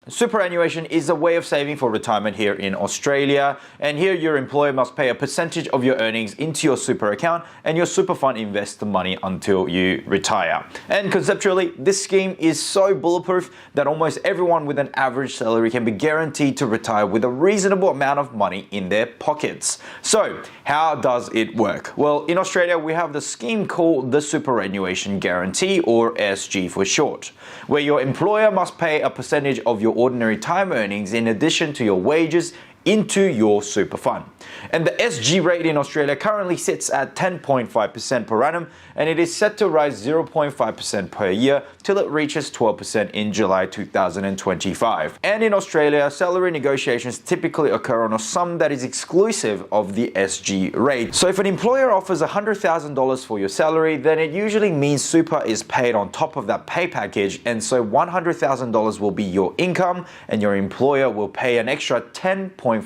Superannuation is a way of saving for retirement here in Australia, and here your employer must pay a percentage of your earnings into your super account, and your super fund invests the money until you retire. And conceptually, this scheme is so bulletproof that almost everyone with an average salary can be guaranteed to retire with a reasonable amount of money in their pockets. So, how does it work? Well, in Australia, we have the scheme called the Superannuation Guarantee, or SG for short, where your employer must pay a percentage of your ordinary time earnings in addition to your wages into your super fund. And the SG rate in Australia currently sits at 10.5% per annum, and it is set to rise 0.5% per year till it reaches 12% in July 2025. And in Australia, salary negotiations typically occur on a sum that is exclusive of the SG rate. So if an employer offers $100,000 for your salary, then it usually means super is paid on top of that pay package, and so $100,000 will be your income, and your employer will pay an extra 10.5K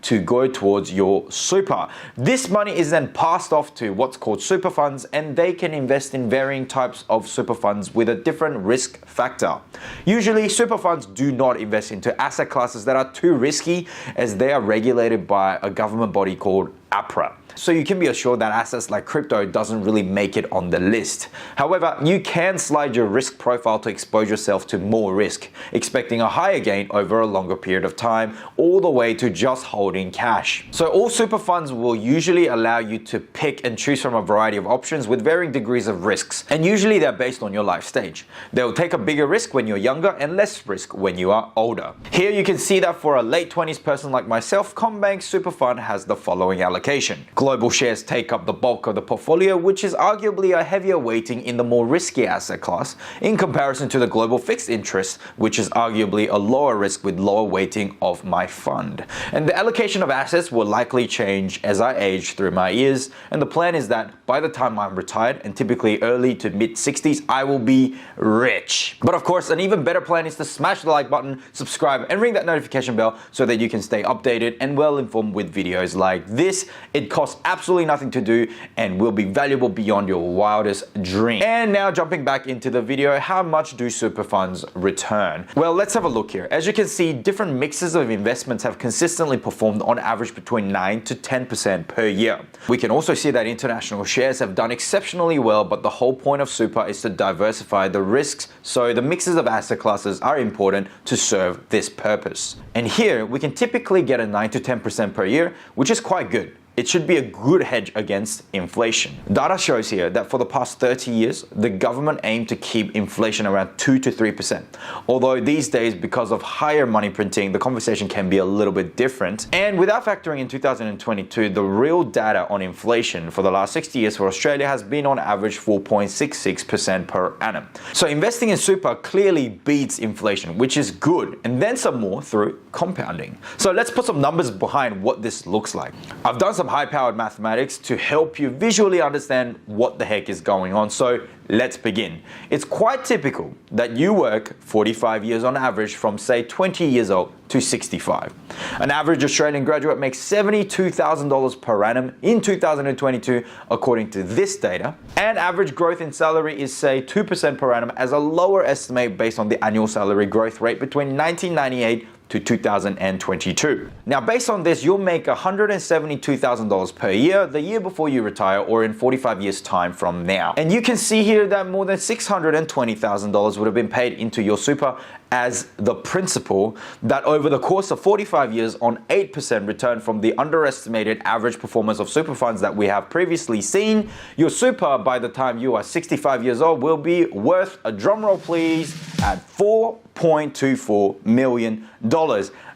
to go towards your super. This money is then passed off to what's called Superfunds, and they can invest in varying types of Superfunds with a different risk factor. Usually, Superfunds do not invest into asset classes that are too risky, as they are regulated by a government body called APRA. So you can be assured that assets like crypto doesn't really make it on the list. However, you can slide your risk profile to expose yourself to more risk, expecting a higher gain over a longer period of time, all the way to just holding cash. So all super funds will usually allow you to pick and choose from a variety of options with varying degrees of risks, and usually they're based on your life stage. They'll take a bigger risk when you're younger and less risk when you are older. Here you can see that for a late 20s person like myself, CommBank's super fund has the following allocation. Global shares take up the bulk of the portfolio, which is arguably a heavier weighting in the more risky asset class in comparison to the global fixed interest, which is arguably a lower risk with lower weighting of my fund. And the allocation of assets will likely change as I age through my years, and the plan is that by the time I'm retired, and typically early to mid 60s, I will be rich. But of course, an even better plan is to smash the like button, subscribe, and ring that notification bell so that you can stay updated and well informed with videos like this. It costs absolutely nothing to do and will be valuable beyond your wildest dream. And now jumping back into the video, how much do super funds return? Well, let's have a look here. As you can see, different mixes of investments have consistently performed on average between 9 to 10% per year. We can also see that international shares have done exceptionally well, but the whole point of super is to diversify the risks, so the mixes of asset classes are important to serve this purpose. And here we can typically get a 9 to 10% per year, which is quite good. It should be a good hedge against inflation. Data shows here that for the past 30 years, the government aimed to keep inflation around 2 to 3%. Although these days, because of higher money printing, the conversation can be a little bit different. And without factoring in 2022, the real data on inflation for the last 60 years for Australia has been on average 4.66% per annum. So investing in super clearly beats inflation, which is good, and then some more through compounding. So let's put some numbers behind what this looks like. I've done some high-powered mathematics to help you visually understand what the heck is going on. So let's begin. It's quite typical that you work 45 years on average from say 20 years old to 65. An average Australian graduate makes $72,000 per annum in 2022 according to this data, and average growth in salary is say 2% per annum as a lower estimate based on the annual salary growth rate between 1998 to 2022. Now, based on this, you'll make $172,000 per year the year before you retire, or in 45 years time from now. And you can see here that more than $620,000 would have been paid into your super as the principal, that over the course of 45 years on 8% return from the underestimated average performance of super funds that we have previously seen, your super by the time you are 65 years old will be worth, a drumroll please, at $4.24 million.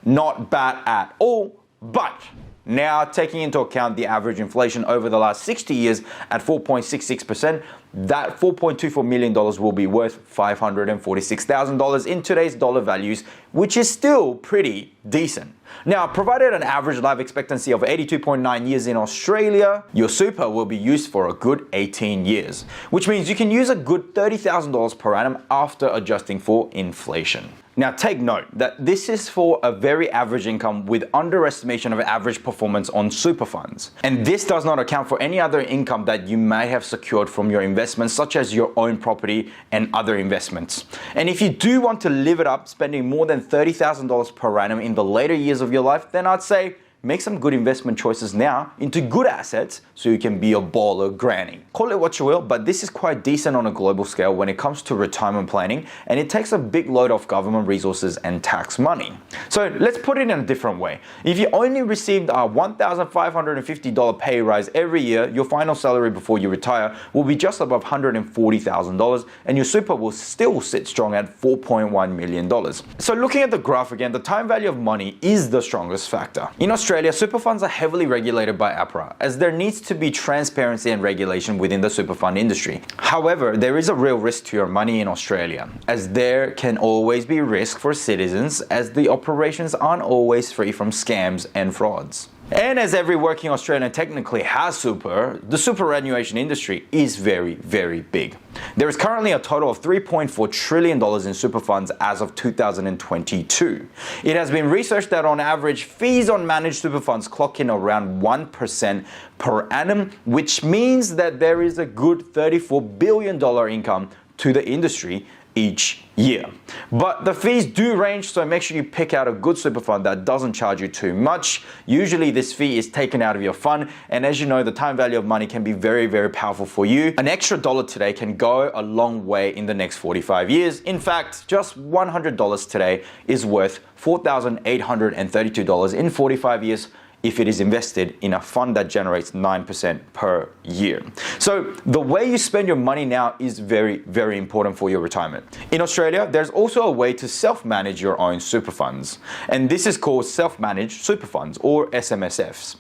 Not bad at all, but now taking into account the average inflation over the last 60 years at 4.66%, that $4.24 million will be worth $546,000 in today's dollar values, which is still pretty decent. Now, provided an average life expectancy of 82.9 years in Australia, your super will be used for a good 18 years, which means you can use a good $30,000 per annum after adjusting for inflation. Now take note that this is for a very average income with underestimation of average performance on super funds. And this does not account for any other income that you may have secured from your investments, such as your own property and other investments. And if you do want to live it up, spending more than $30,000 per annum in the later years of your life, then I'd say make some good investment choices now into good assets so you can be a baller granny. Call it what you will, but this is quite decent on a global scale when it comes to retirement planning, and it takes a big load off government resources and tax money. So let's put it in a different way. If you only received a $1,550 pay rise every year, your final salary before you retire will be just above $140,000, and your super will still sit strong at $4.1 million. So looking at the graph again, the time value of money is the strongest factor. In Australia, super funds are heavily regulated by APRA, as there needs to be transparency and regulation within the super fund industry. However, there is a real risk to your money in Australia, as there can always be risk for citizens, as the operations aren't always free from scams and frauds. And as every working Australian technically has super, the superannuation industry is very, very big. There is currently a total of $3.4 trillion in super funds as of 2022. It has been researched that on average, fees on managed super funds clock in around 1% per annum, which means that there is a good $34 billion income to the industry each year. But the fees do range, so make sure you pick out a good super fund that doesn't charge you too much. Usually this fee is taken out of your fund, and as you know, the time value of money can be very, very powerful for you. An extra dollar today can go a long way in the next 45 years. In fact, just $100 today is worth $4,832 in 45 years if it is invested in a fund that generates 9% per year. So the way you spend your money now is very, very important for your retirement. In Australia, there's also a way to self-manage your own super funds, and this is called self-managed super funds, or SMSFs.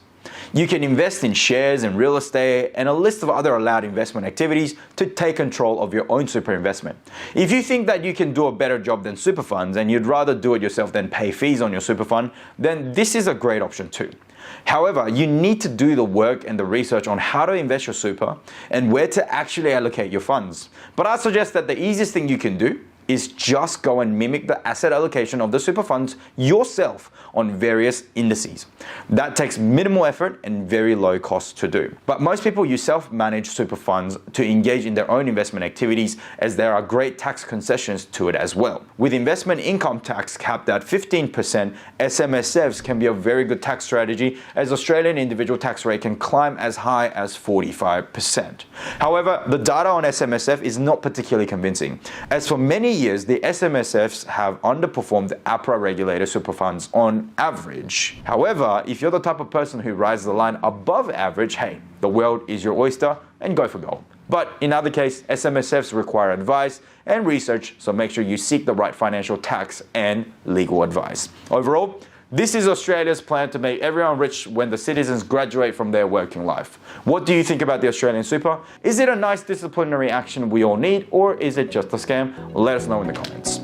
You can invest in shares and real estate and a list of other allowed investment activities to take control of your own super investment. If you think that you can do a better job than super funds and you'd rather do it yourself than pay fees on your super fund, then this is a great option too. However, you need to do the work and the research on how to invest your super and where to actually allocate your funds. But I suggest that the easiest thing you can do is just go and mimic the asset allocation of the super funds yourself on various indices. That takes minimal effort and very low cost to do. But most people use self-managed super funds to engage in their own investment activities, as there are great tax concessions to it as well. With investment income tax capped at 15%, SMSFs can be a very good tax strategy, as Australian individual tax rate can climb as high as 45%. However, the data on SMSF is not particularly convincing, as for many years, the SMSFs have underperformed APRA regulated super funds on average. However, if you're the type of person who rides the line above average, hey, the world is your oyster and go for gold. But in other case, SMSFs require advice and research, so make sure you seek the right financial, tax and legal advice. Overall, this is Australia's plan to make everyone rich when the citizens graduate from their working life. What do you think about the Australian super? Is it a nice disciplinary action we all need, or is it just a scam? Let us know in the comments.